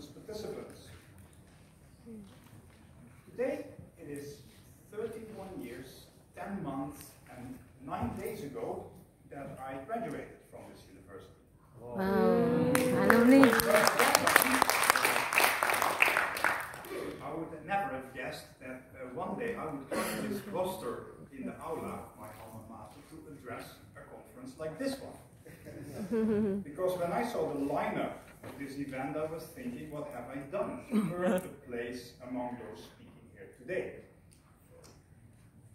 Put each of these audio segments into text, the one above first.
conference participants. Today it is 31 years, 10 months and 9 days ago that I graduated from this university. I would never have guessed that one day I would come to this roster in the aula of my alma mater to address a conference like this one. Because when I saw the lineup of this event, I was thinking, what have I done to earn a place among those speaking here today?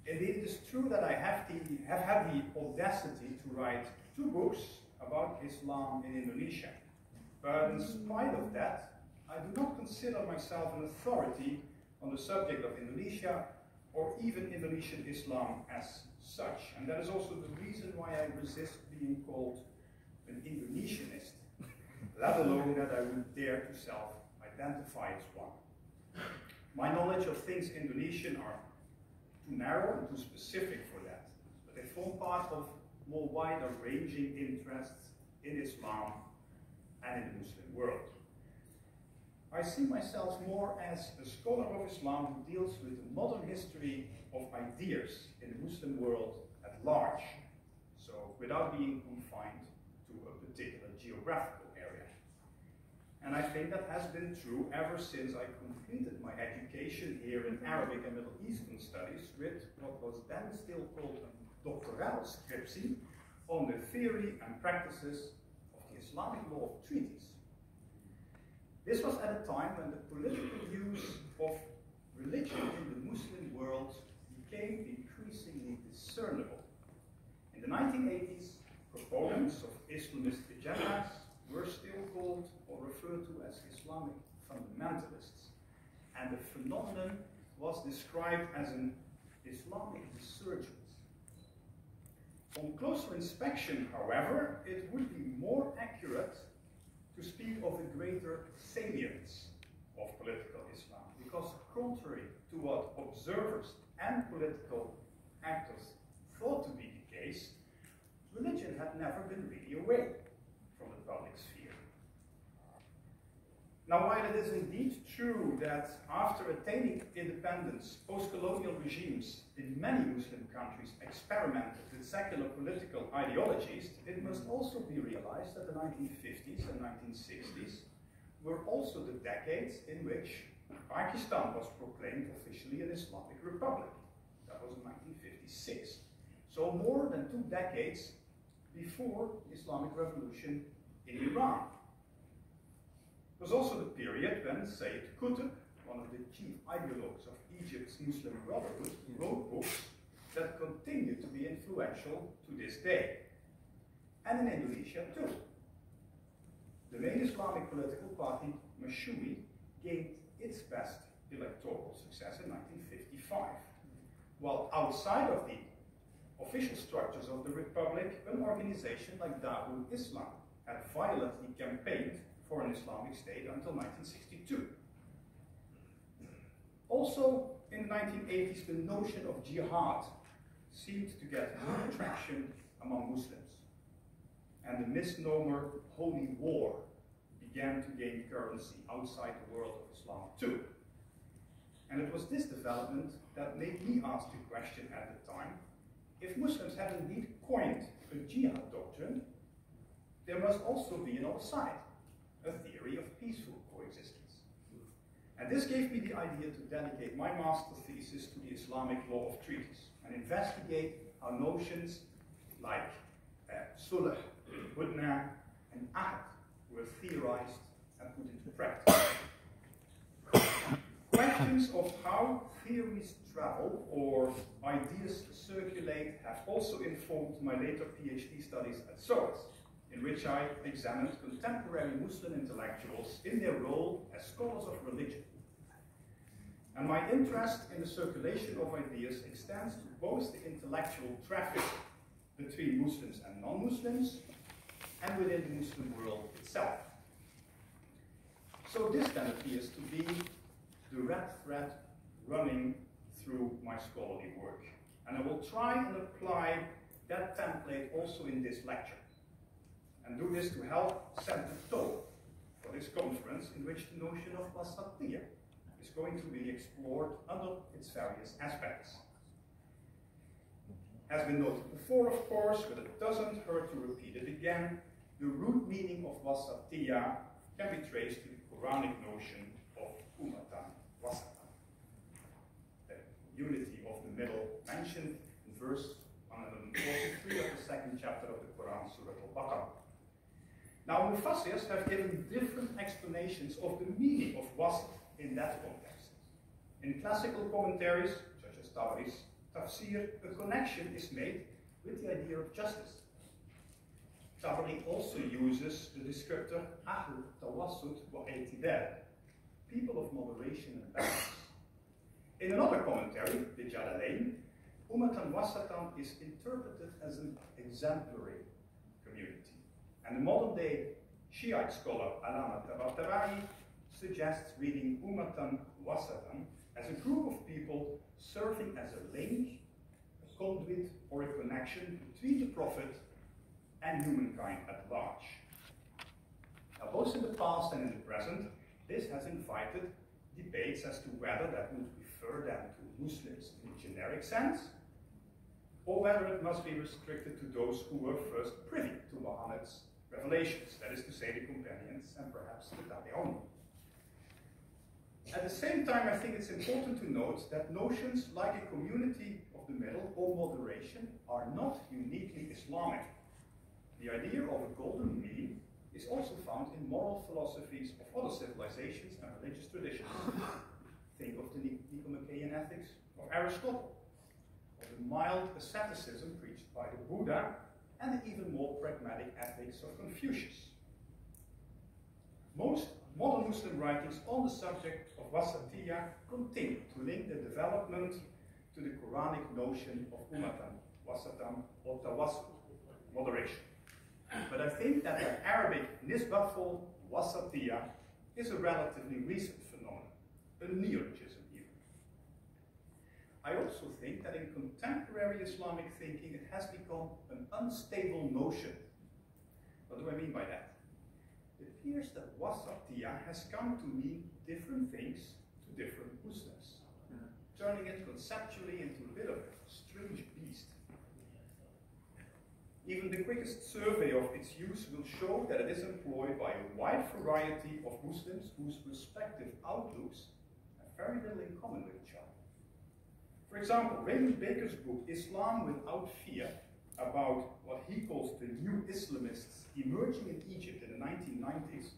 Indeed, it is true that I have had the audacity to write 2 books about Islam in Indonesia. But in spite of that, I do not consider myself an authority on the subject of Indonesia or even Indonesian Islam as such. And that is also the reason why I resist being called an Indonesianist, let alone that I would dare to self-identify as one. My knowledge of things Indonesian are too narrow and too specific for that, but they form part of more wider-ranging interests in Islam and in the Muslim world. I see myself more as a scholar of Islam who deals with the modern history of ideas in the Muslim world at large, so without being confined to a particular geographical area. And I think that has been true ever since I completed my education here in Arabic and Middle Eastern Studies with what was then still called a doctoral scriptie on the theory and practices of the Islamic law of treaties. This was at a time when the political use of religion in the Muslim world became increasingly discernible. In the 1980s, proponents of Islamist agendas were still called or referred to as Islamic fundamentalists, and the phenomenon was described as an Islamic resurgence. On closer inspection, however, it would be more accurate to speak of a greater salience of political Islam, because contrary to what observers and political actors thought to be the case, religion had never been really away from the public sphere. Now, while it is indeed true that after attaining independence, post-colonial regimes in many Muslim countries experimented with secular political ideologies, it must also be realized that the 1950s and 1960s were also the decades in which Pakistan was proclaimed officially an Islamic Republic. That was in 1956. So more than 2 decades before the Islamic Revolution in Iran. It was also the period when Sayyid Qutb, one of the chief ideologues of Egypt's Muslim Brotherhood, wrote books that continue to be influential to this day. And in Indonesia too. The main Islamic political party, Mashui, gained its best electoral success in 1955. While outside of the official structures of the Republic, an organization like Darul Islam had violently campaigned for an Islamic state until 1962. Also, in the 1980s, the notion of jihad seemed to get more traction among Muslims, and the misnomer holy war began to gain currency outside the world of Islam too. And it was this development that made me ask the question at the time, if Muslims had indeed coined a jihad doctrine, there must also be another side, a theory of peaceful coexistence. And this gave me the idea to dedicate my master thesis to the Islamic law of treaties and investigate how notions like sulh, hudna, and ahd were theorized and put into practice. Questions of how theories travel or ideas circulate have also informed my later PhD studies at SOAS, in which I examined contemporary Muslim intellectuals in their role as scholars of religion. And my interest in the circulation of ideas extends to both the intellectual traffic between Muslims and non-Muslims and within the Muslim world itself. So this then appears to be the red thread running through my scholarly work. And I will try and apply that template also in this lecture, and do this to help set the tone for this conference in which the notion of wasatiyya is going to be explored under its various aspects. As been noted before, of course, but it doesn't hurt to repeat it again, the root meaning of wasatiyya can be traced to the Quranic notion of ummatan wasatan, the unity of the middle mentioned in verse 143 of the second chapter of the Quran, Surah Al-Baqarah. Now, Mufassirs have given different explanations of the meaning of wasat in that context. In classical commentaries, such as Tabari's Tafsir, a connection is made with the idea of justice. Tabari also uses the descriptor Ahl Tawassut wa I'tidal, people of moderation and balance. In another commentary, the Jalalain, Ummatan Wasatan is interpreted as an exemplary community. And the modern-day Shiite scholar Alama Tabatabai suggests reading Ummatan Wasatan as a group of people serving as a link, a conduit, or a connection between the Prophet and humankind at large. Now, both in the past and in the present, this has invited debates as to whether that would refer then to Muslims in a generic sense, or whether it must be restricted to those who were first privy to Muhammad's revelations, that is to say, the companions and perhaps the Tabi'un. At the same time, I think it's important to note that notions like a community of the middle or moderation are not uniquely Islamic. The idea of a golden mean is also found in moral philosophies of other civilizations and religious traditions. Think of the Nicomachean ethics of Aristotle, or the mild asceticism preached by the Buddha, and the even more pragmatic ethics of Confucius. Most modern Muslim writings on the subject of wasatiyya continue to link the development to the Quranic notion of ummatan, wasatan, or tawassut, moderation. But I think that the Arabic nisbatful wasatiyya is a relatively recent phenomenon, a neologism even. I also think that in contemporary Islamic thinking it has become an unstable notion. What do I mean by that? It appears that wasatiyya has come to mean different things to different Muslims, turning it conceptually into a bit of a strange beast. Even the quickest survey of its use will show that it is employed by a wide variety of Muslims whose respective outlooks have very little in common with each other. For example, Raymond Baker's book, Islam Without Fear, about what he calls the new Islamists emerging in Egypt in the 1990s,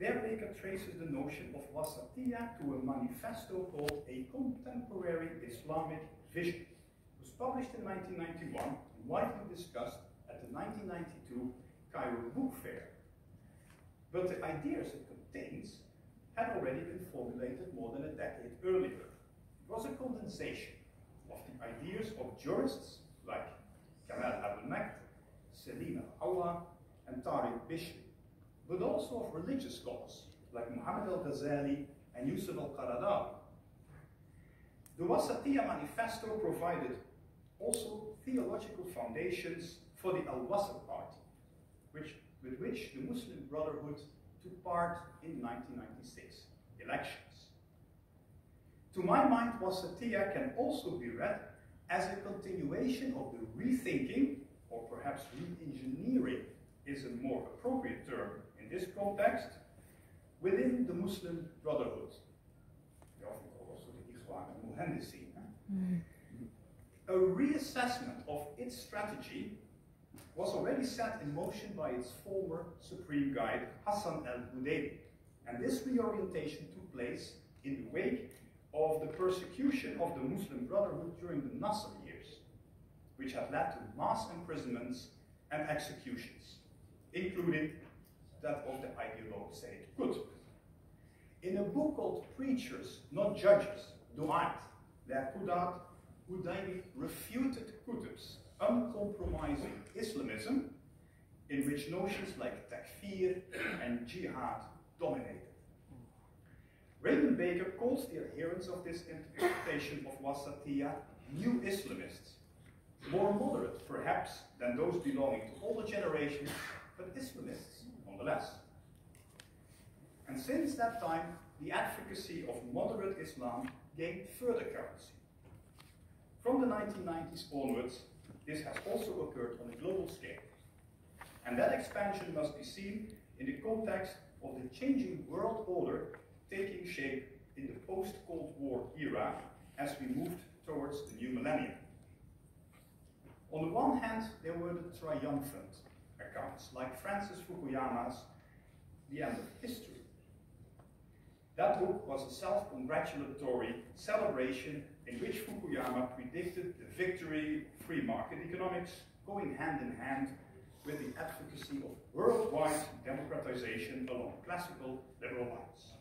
there Baker traces the notion of wasatiyya to a manifesto called A Contemporary Islamic Vision. It was published in 1991 and widely discussed at the 1992 Cairo Book Fair. But the ideas it contains had already been formulated more than a decade earlier. It was a condensation of the ideas of jurists like Kamal Abdel-Mek, Selim al-Awwa, and Tariq Bishri, but also of religious scholars like Muhammad al-Ghazali and Yusuf al-Qaradawi. The Wasatiyya Manifesto provided also theological foundations for the Al-Wasat Party, with which the Muslim Brotherhood took part in 1996 elections. To my mind, Wasatiyya can also be read as a continuation of the rethinking, or perhaps re-engineering is a more appropriate term in this context, within the Muslim Brotherhood. We often call also the Ikhwan al-Muhandisin. A reassessment of its strategy was already set in motion by its former supreme guide, Hassan al-Hudaybi, and this reorientation took place in the wake of the persecution of the Muslim Brotherhood during the Nasr years, which had led to mass imprisonments and executions, including that of the ideologue Sayyid Qutb. In a book called Preachers, Not Judges, Du'at, that Hudaybi refuted Qutb's uncompromising Islamism, in which notions like takfir and jihad dominated. Raymond Baker calls the adherents of this interpretation of Wasatiyya new Islamists, more moderate perhaps than those belonging to older generations, but Islamists nonetheless. And since that time, the advocacy of moderate Islam gained further currency. From the 1990s onwards, this has also occurred on a global scale. And that expansion must be seen in the context of the changing world order taking shape in the post-Cold War era as we moved towards the new millennium. On the one hand, there were the triumphant accounts, like Francis Fukuyama's The End of History. That book was a self-congratulatory celebration in which Fukuyama predicted the victory of free market economics, going hand in hand with the advocacy of worldwide democratization along classical liberal lines.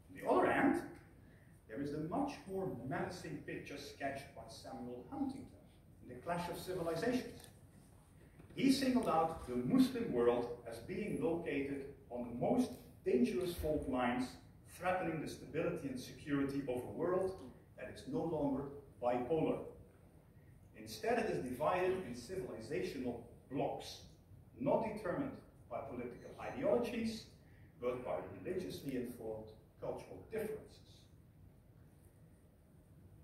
On the other hand, there is the much more menacing picture sketched by Samuel Huntington in The Clash of Civilizations. He singled out the Muslim world as being located on the most dangerous fault lines, threatening the stability and security of a world that is no longer bipolar. Instead, it is divided in civilizational blocks, not determined by political ideologies, but by religiously informed cultural differences.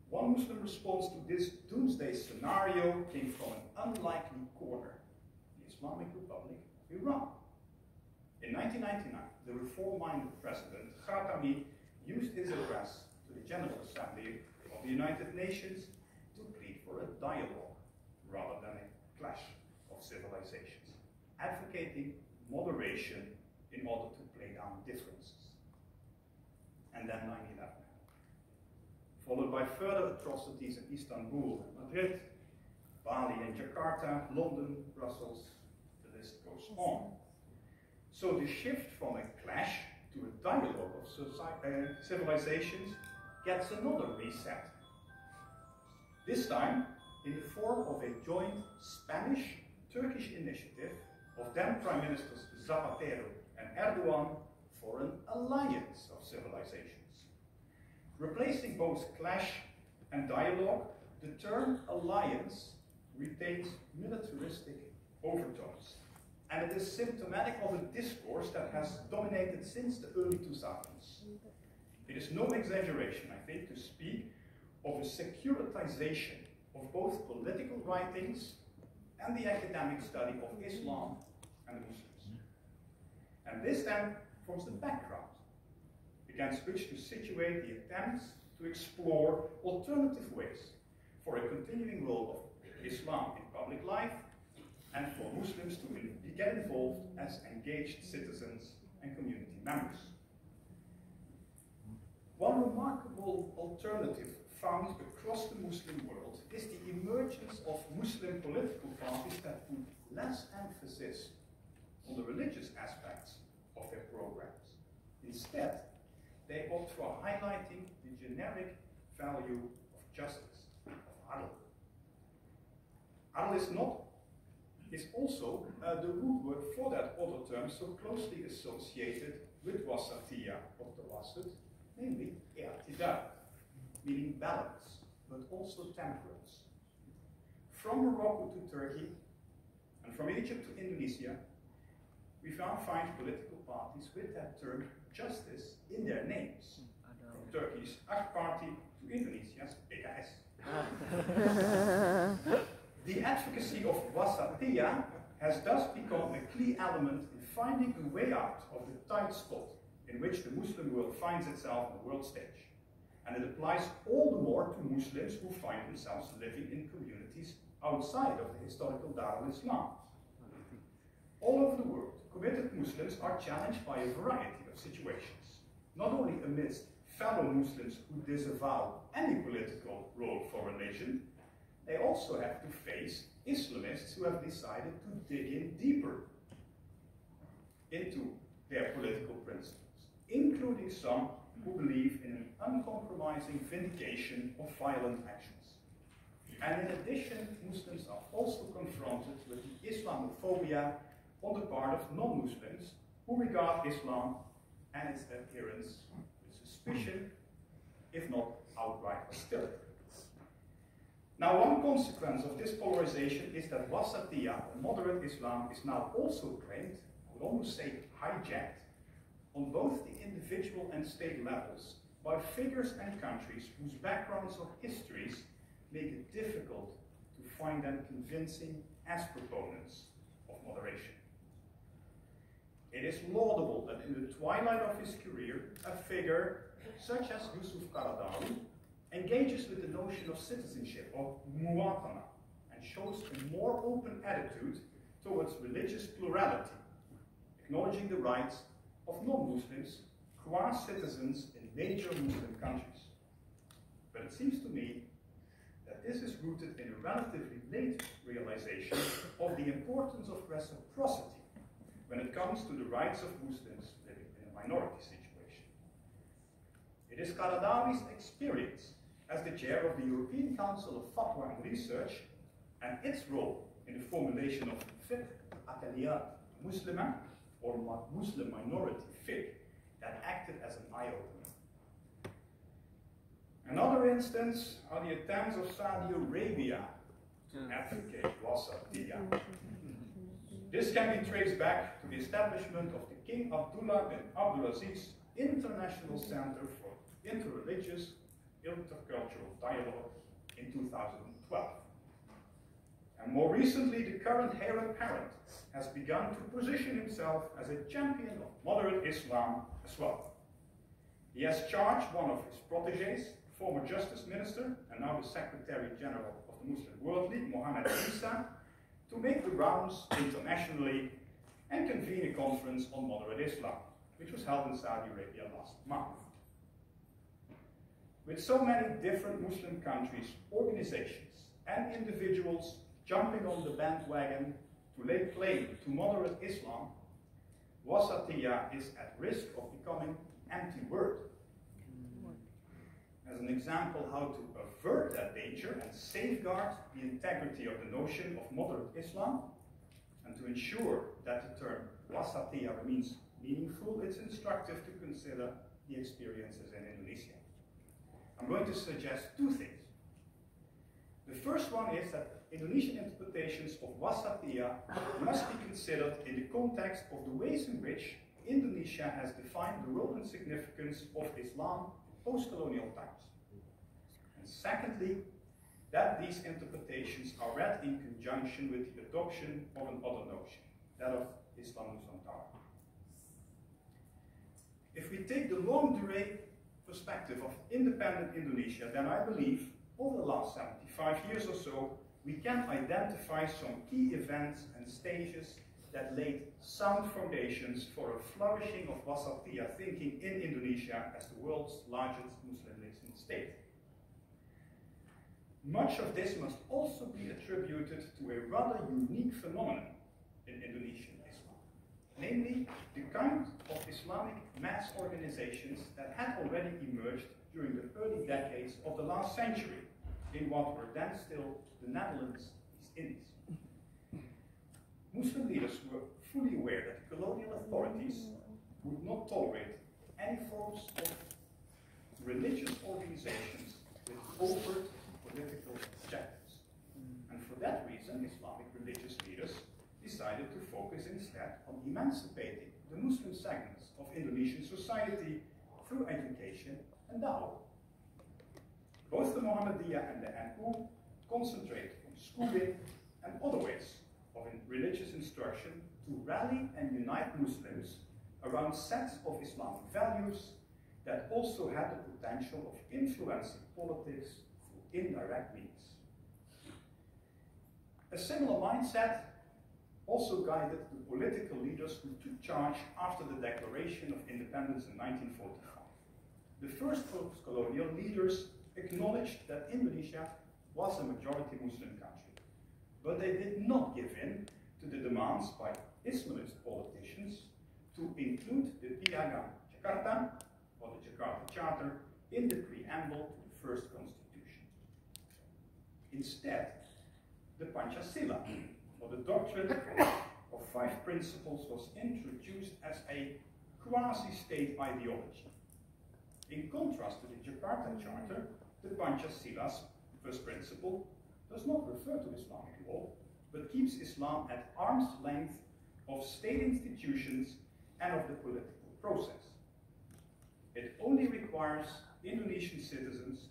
One Muslim response to this doomsday scenario came from an unlikely corner, the Islamic Republic of Iran. In 1999, the reform-minded president, Khatami, used his address to the General Assembly of the United Nations to plead for a dialogue rather than a clash of civilizations, advocating moderation in order to play down differences. And then 9/11, followed by further atrocities in Istanbul and Madrid, Bali and Jakarta, London, Brussels, the list goes on. So the shift from a clash to a dialogue of civilizations gets another reset. This time in the form of a joint Spanish-Turkish initiative of then Prime Ministers Zapatero and Erdogan for an alliance of civilizations. Replacing both clash and dialogue, the term alliance retains militaristic overtones. And it is symptomatic of a discourse that has dominated since the early 2000s. It is no exaggeration, I think, to speak of a securitization of both political writings and the academic study of Islam and Muslims. And this then forms the background against which to situate the attempts to explore alternative ways for a continuing role of Islam in public life and for Muslims to get involved as engaged citizens and community members. One remarkable alternative found across the Muslim world is the emergence of Muslim political parties that put less emphasis on the religious aspects of their programs. Instead, they opt for highlighting the generic value of justice, of adl. Adl is also the root word for that other term so closely associated with wasatiyya of tawassut, namely i'tidal, meaning balance, but also temperance. From Morocco to Turkey, and from Egypt to Indonesia, we find political parties with that term justice in their names. From Turkey's AK Party to Indonesia's PKS. The advocacy of wasatiyya has thus become a key element in finding a way out of the tight spot in which the Muslim world finds itself on the world stage. And it applies all the more to Muslims who find themselves living in communities outside of the historical Dar al-Islam. All over the world, committed Muslims are challenged by a variety of situations, not only amidst fellow Muslims who disavow any political role for religion, they also have to face Islamists who have decided to dig in deeper into their political principles, including some who believe in an uncompromising vindication of violent actions. And in addition, Muslims are also confronted with the Islamophobia on the part of non-Muslims who regard Islam and its adherents with suspicion, if not outright hostility. Now, one consequence of this polarization is that wasatiyya, moderate Islam, is now also claimed, I would almost say hijacked, on both the individual and state levels by figures and countries whose backgrounds or histories make it difficult to find them convincing as proponents of moderation. It is laudable that in the twilight of his career, a figure such as Yusuf Qaradawi engages with the notion of citizenship, of muwatana, and shows a more open attitude towards religious plurality, acknowledging the rights of non-Muslims, qua-citizens in major Muslim countries. But it seems to me that this is rooted in a relatively late realization of the importance of reciprocity when it comes to the rights of Muslims living in a minority situation. It is Qaradawi's experience as the chair of the European Council of Fatwa and Research and its role in the formulation of fiqh aqliyat muslima, or Muslim minority fiqh, that acted as an eye-opener. Another instance are the attempts of Saudi Arabia to advocate wasatiyya. This can be traced back to the establishment of the King Abdullah bin Abdulaziz International Center for Interreligious Intercultural Dialogue in 2012. And more recently, the current heir apparent has begun to position himself as a champion of moderate Islam as well. He has charged one of his protégés, former Justice Minister and now the Secretary General of the Muslim World League, Mohammed Isa, to make the rounds internationally and convene a conference on moderate Islam, which was held in Saudi Arabia last month. With so many different Muslim countries, organizations, and individuals jumping on the bandwagon to lay claim to moderate Islam, wasatiyya is at risk of becoming an empty word. As an example how to avert that danger and safeguard the integrity of the notion of moderate Islam, and to ensure that the term wasatiyya remains meaningful, it's instructive to consider the experiences in Indonesia. I'm going to suggest two things. The first one is that Indonesian interpretations of wasatiyya must be considered in the context of the ways in which Indonesia has defined the role and significance of Islam in post-colonial times. And secondly, that these interpretations are read in conjunction with the adoption of another notion, that of Islam Nusantara. If we take the longue durée perspective of independent Indonesia, then I believe over the last 75 years or so, we can identify some key events and stages that laid sound foundations for a flourishing of wasatiyya thinking in Indonesia as the world's largest Muslim-listening state. Much of this must also be attributed to a rather unique phenomenon in Indonesian Islam, namely the kind of Islamic mass organizations that had already emerged during the early decades of the last century in what were then still the Netherlands East Indies. Muslim leaders were fully aware that the colonial authorities would not tolerate any forms of religious organizations with overt political objectives. And for that reason, Islamic religious leaders decided to focus instead on emancipating the Muslim segments of Indonesian society through education and dawah. Both the Muhammadiyah and the NU concentrate on schooling and other ways of religious instruction to rally and unite Muslims around sets of Islamic values that also had the potential of influencing politics through indirect means. A similar mindset also guided the political leaders who took charge after the Declaration of Independence in 1945. The first post-colonial leaders acknowledged that Indonesia was a majority Muslim country, but they did not give in to the demands by Islamist politicians to include the Piagam Jakarta, or the Jakarta Charter, in the preamble to the first constitution. Instead, the Pancasila, or the doctrine of 5 principles, was introduced as a quasi-state ideology. In contrast to the Jakarta Charter, the Pancasila's first principle does not refer to Islamic law, but keeps Islam at arm's length of state institutions and of the political process. It only requires Indonesian citizens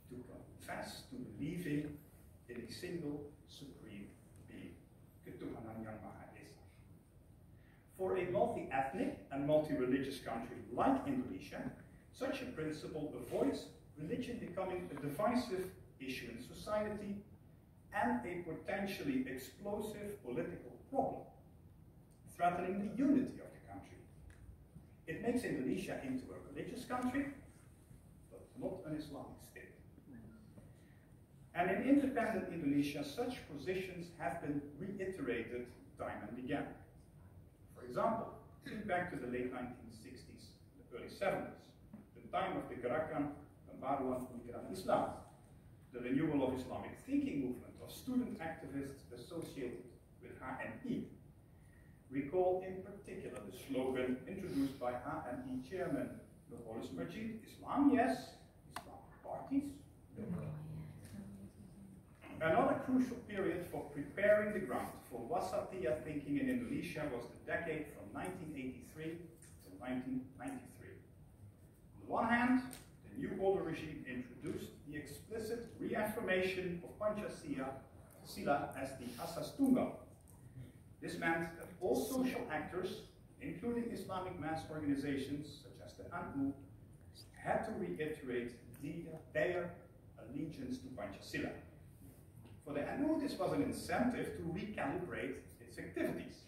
to confess to believing in a single supreme being, Ketuhanan Yang Maha Esa. For a multi-ethnic and multi-religious country like Indonesia, such a principle avoids religion becoming a divisive issue in society and a potentially explosive political problem, threatening the unity of the country. It makes Indonesia into a religious country, but not an Islamic state. And in independent Indonesia, such positions have been reiterated time and again. For example, think back to the late 1960s, the early 70s, the time of the Gerakan Pembaruan Pemikiran Islam, the renewal of Islamic thinking movement of student activists associated with HMI. Recall in particular the slogan introduced by HMI chairman Nurholis Majid, Islam yes, Islamic parties no. Another crucial period for preparing the ground for Wasatiyah thinking in Indonesia was the decade from 1983 to 1993. On the one hand, the new order regime introduced the explicit reaffirmation of Pancasila as the Asas Tunggal. This meant that all social actors, including Islamic mass organizations such as the NU, had to reiterate their allegiance to Pancasila. For the NU, this was an incentive to recalibrate its activities.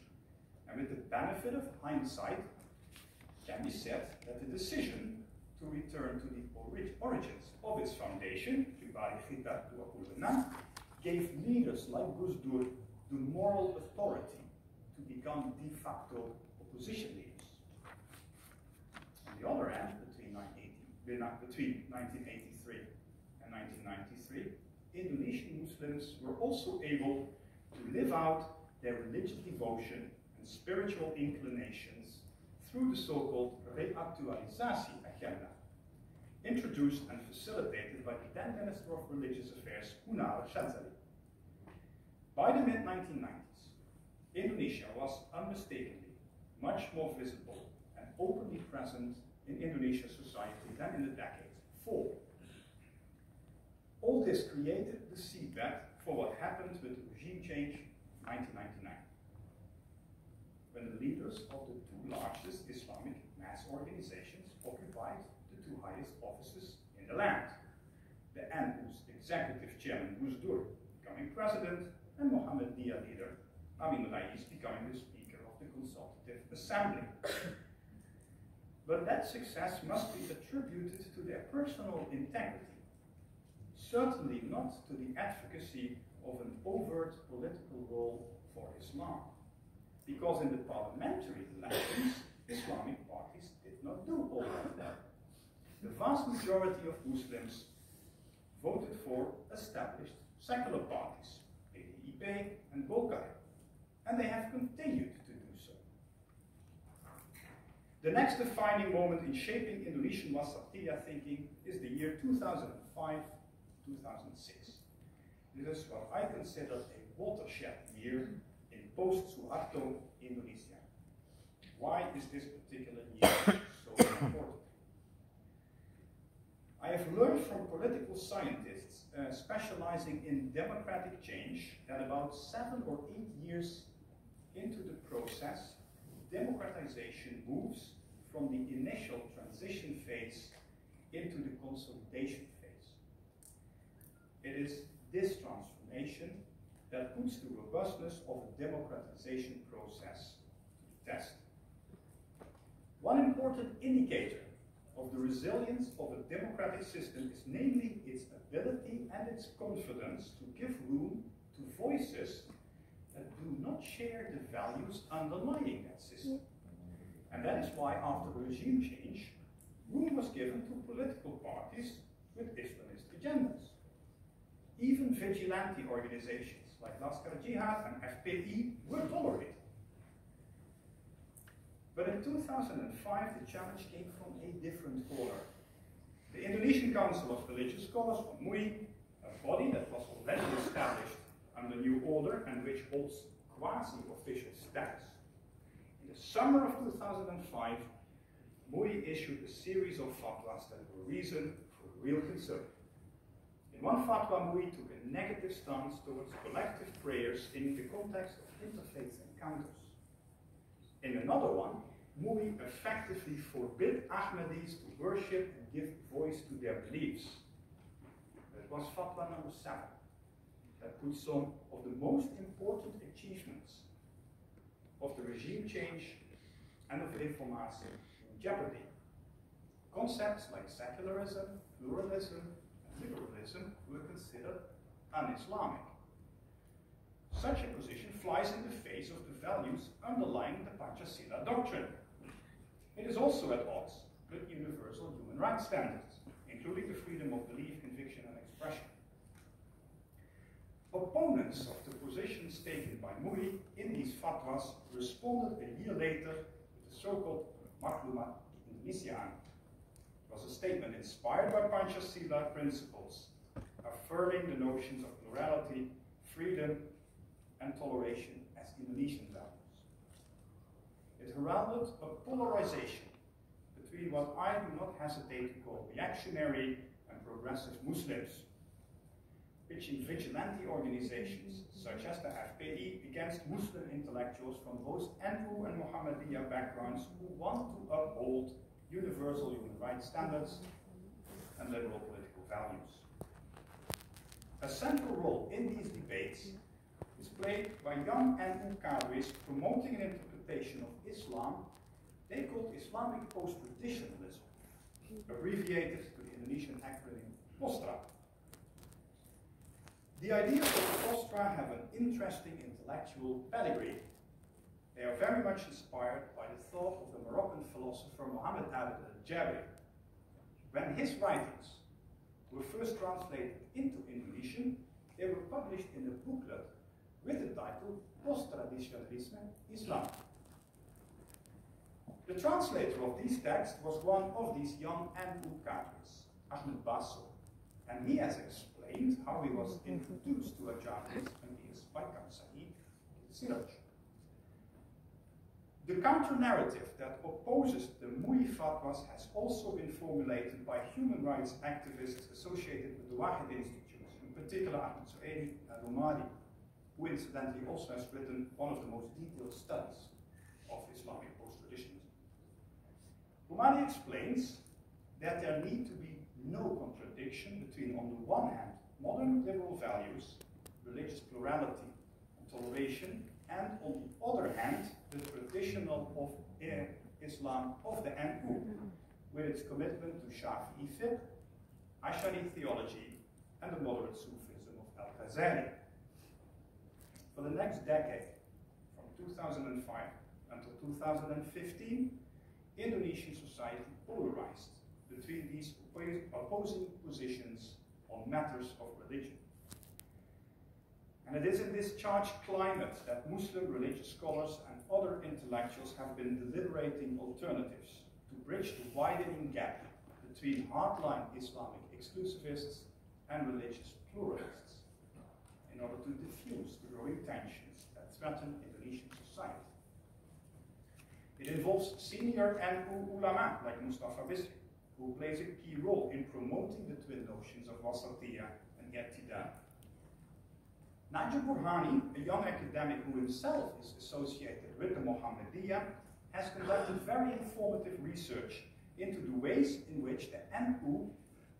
And with the benefit of hindsight, it can be said that the decision to return to the origins of its foundation, gave leaders like Gus Dur the moral authority to become de facto opposition leaders. On the other hand, between 1983 and 1993, Indonesian Muslims were also able to live out their religious devotion and spiritual inclinations through the so-called reactualisasi agenda, introduced and facilitated by the then Minister of Religious Affairs, Unar Shazali. By the mid-1990s, Indonesia was unmistakably much more visible and openly present in Indonesian society than in the decades before. All this created the seedbed for what happened with the regime change in 1999, when the leaders of the two largest Islamic mass organizations occupied the two highest offices in the land. The NU's executive chairman, Gus Dur, becoming president, and Muhammadiyah leader, Amin Rais, becoming the Speaker of the Consultative Assembly. But that success must be attributed to their personal integrity, certainly not to the advocacy of an overt political role for Islam. Because in the parliamentary elections, Islamic parties did not do all that well. The vast majority of Muslims voted for established secular parties, PDIP and Golkar, and they have continued to do so. The next defining moment in shaping Indonesian Wasatiyah thinking is the year 2005-2006. This is what I consider a watershed year in post-Suharto Indonesia. Why is this particular year so important? I have learned from political scientists specializing in democratic change that about 7 or 8 years into the process, democratization moves from the initial transition phase into the consolidation phase. It is this transformation that puts the robustness of a democratization process to the test. One important indicator of the resilience of a democratic system is namely its ability and its confidence to give room to voices that do not share the values underlying that system. And that is why after regime change, room was given to political parties with Islamist agendas. Even vigilante organizations like Laskar Jihad and FPI were tolerated. But in 2005, the challenge came from a different corner. The Indonesian Council of Religious Scholars, or MUI, a body that was already established under the new order and which holds quasi-official status. In the summer of 2005, Mui issued a series of fatwas that were reason for real concern. In one fatwa, Mui took a negative stance towards collective prayers in the context of interfaith encounters. In another one, Mui effectively forbid Ahmadis to worship and give voice to their beliefs. That was fatwa number 7. That put some of the most important achievements of the regime change and of Reformatie in jeopardy. Concepts like secularism, pluralism, and liberalism were considered un-Islamic. Such a position flies in the face of the values underlying the Panchasila doctrine. It is also at odds with universal human rights standards, including the freedom of belief, conviction, and expression. Opponents of the positions taken by Mui in these fatwas responded a year later with the so-called Maklumat Indonesiaan. It was a statement inspired by Panchasila principles, affirming the notions of plurality, freedom, and toleration as Indonesian values. It heralded a polarization between what I do not hesitate to call reactionary and progressive Muslims, pitching vigilante organizations such as the FPI against Muslim intellectuals from both NU and Muhammadiyah backgrounds who want to uphold universal human rights standards and liberal political values. A central role in these debates is played by young NU cadres promoting an interpretation of Islam they called Islamic post-traditionalism, abbreviated to the Indonesian acronym POSTRA. The ideas of POSTRA have an interesting intellectual pedigree. They are very much inspired by the thought of the Moroccan philosopher Muhammad Abd al-Jabri. When his writings were first translated into Indonesian, they were published in a booklet with the title Post-Traditionalisme Islam. The translator of these texts was one of these young NU cadres, Ahmed Basso, and he has explained how he was introduced to Ajami's ideas by Kamsa'i Siraj. The counter-narrative that opposes the Mui fatwas has also been formulated by human rights activists associated with the Wahid Institute, in particular Ahmed Su'edi and Rumadi, who incidentally also has written one of the most detailed studies of Islamic post-traditionalism. Rumadi explains that there need to be no contradiction between, on the one hand, modern liberal values, religious plurality and toleration, and on the other hand, the traditional of Islam of the NU, with its commitment to Shafi'i fiqh, Ash'ari theology, and the moderate Sufism of Al-Ghazali. For the next decade, from 2005 until 2015, Indonesian society polarized between these opposing positions on matters of religion. And it is in this charged climate that Muslim religious scholars and other intellectuals have been deliberating alternatives to bridge the widening gap between hardline Islamic exclusivists and religious pluralists in order to diffuse the growing tensions that threaten Indonesian society. It involves senior NU ulama like Mustafa Bisri, who plays a key role in promoting the twin notions of wasatiyah and i'tidal. Najib Burhani, a young academic who himself is associated with the Muhammadiyah, has conducted very informative research into the ways in which the NU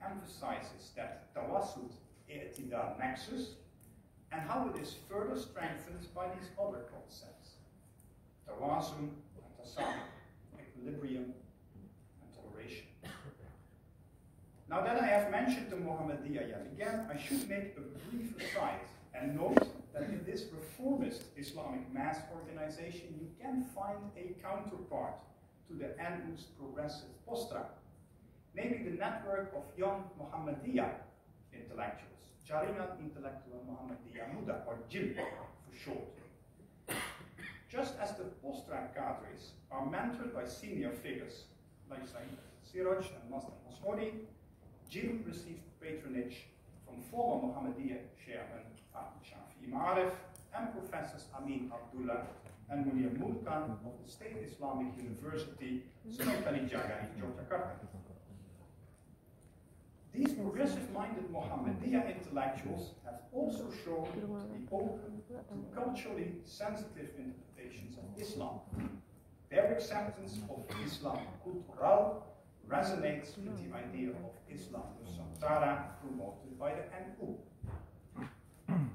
emphasizes that tawassut i'tidal nexus and how it is further strengthened by these other concepts: tawazun, equilibrium, and toleration. Now that I have mentioned the Muhammadiyah yet again, I should make a brief aside and note that in this reformist Islamic mass organization you can find a counterpart to the NU's progressive POSTRA, namely the network of young Muhammadiyah intellectuals, Jaringan Intellectual Muhammadiyah Muda, or JIM for short. Just as the POSTRA cadres are mentored by senior figures like Said Siraj and Master Masmodi, JIM received patronage from former Muhammadiyah chairman Ahmed Shafi'i Ma'arif and Professors Amin Abdullah and Munir Mulkan of the State Islamic University, Sunan Kalijaga in Yogyakarta. These progressive-minded Mohammedia intellectuals have also shown to be open to culturally sensitive interpretations of Islam. Their acceptance of Islam cultural resonates with the idea of Islam Nusantara promoted by the NU.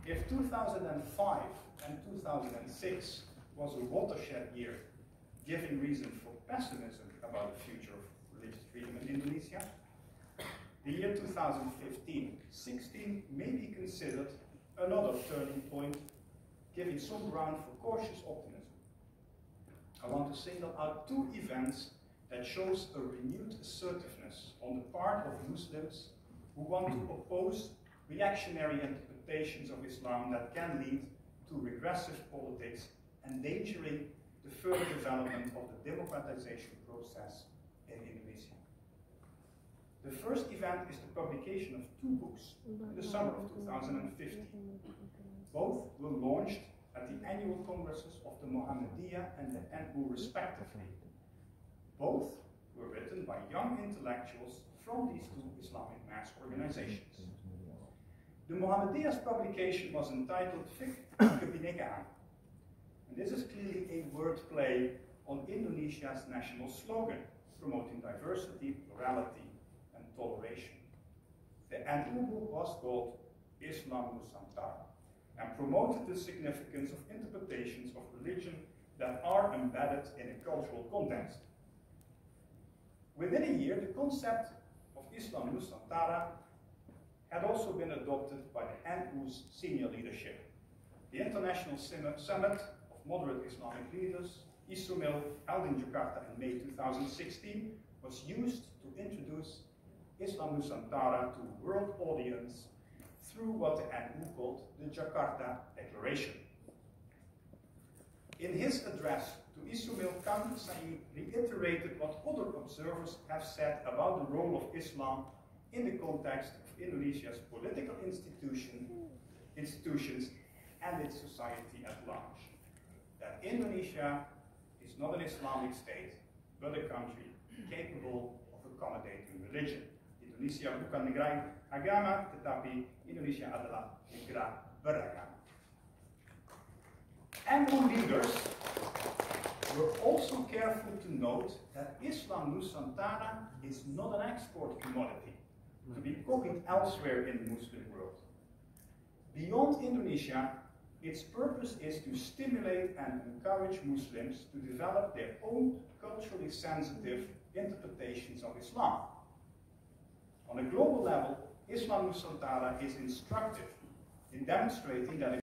If 2005 and 2006 was a watershed year, giving reason for pessimism about the future of religious freedom in Indonesia, the year 2015-16 may be considered another turning point, giving some ground for cautious optimism. I want to single out two events that shows a renewed assertiveness on the part of Muslims who want to oppose reactionary interpretations of Islam that can lead to regressive politics, endangering the further development of the democratization process in Indonesia. The first event is the publication of two books in the summer of 2015. Both were launched at the annual congresses of the Muhammadiyah and the NU respectively. Both were written by young intellectuals from these two Islamic mass organizations. The Muhammadiyah's publication was entitled Fiqh Kebinekaan, and this is clearly a wordplay on Indonesia's national slogan, promoting diversity, plurality, and toleration. The NU book was called Islam Nusantara and promoted the significance of interpretations of religion that are embedded in a cultural context. Within a year, the concept of Islam Nusantara had also been adopted by the NU's senior leadership. The International Summit of Moderate Islamic Leaders, ISUMIL, held in Jakarta in May 2016, was used to introduce Islam Nusantara to a world audience through what the NU called the Jakarta Declaration. In his address to ISUMIL, Khan Said reiterated what other observers have said about the role of Islam in the context of Indonesia's political institutions and its society at large. That Indonesia is not an Islamic state, but a country capable of accommodating religion. Indonesia bukan negara agama, tetapi Indonesia adalah negara beragama. NU leaders were also careful to note that Islam Nusantara is not an export commodity to be copied elsewhere in the Muslim world. Beyond Indonesia, its purpose is to stimulate and encourage Muslims to develop their own culturally sensitive interpretations of Islam. On a global level, Islam Nusantara is instructive in demonstrating that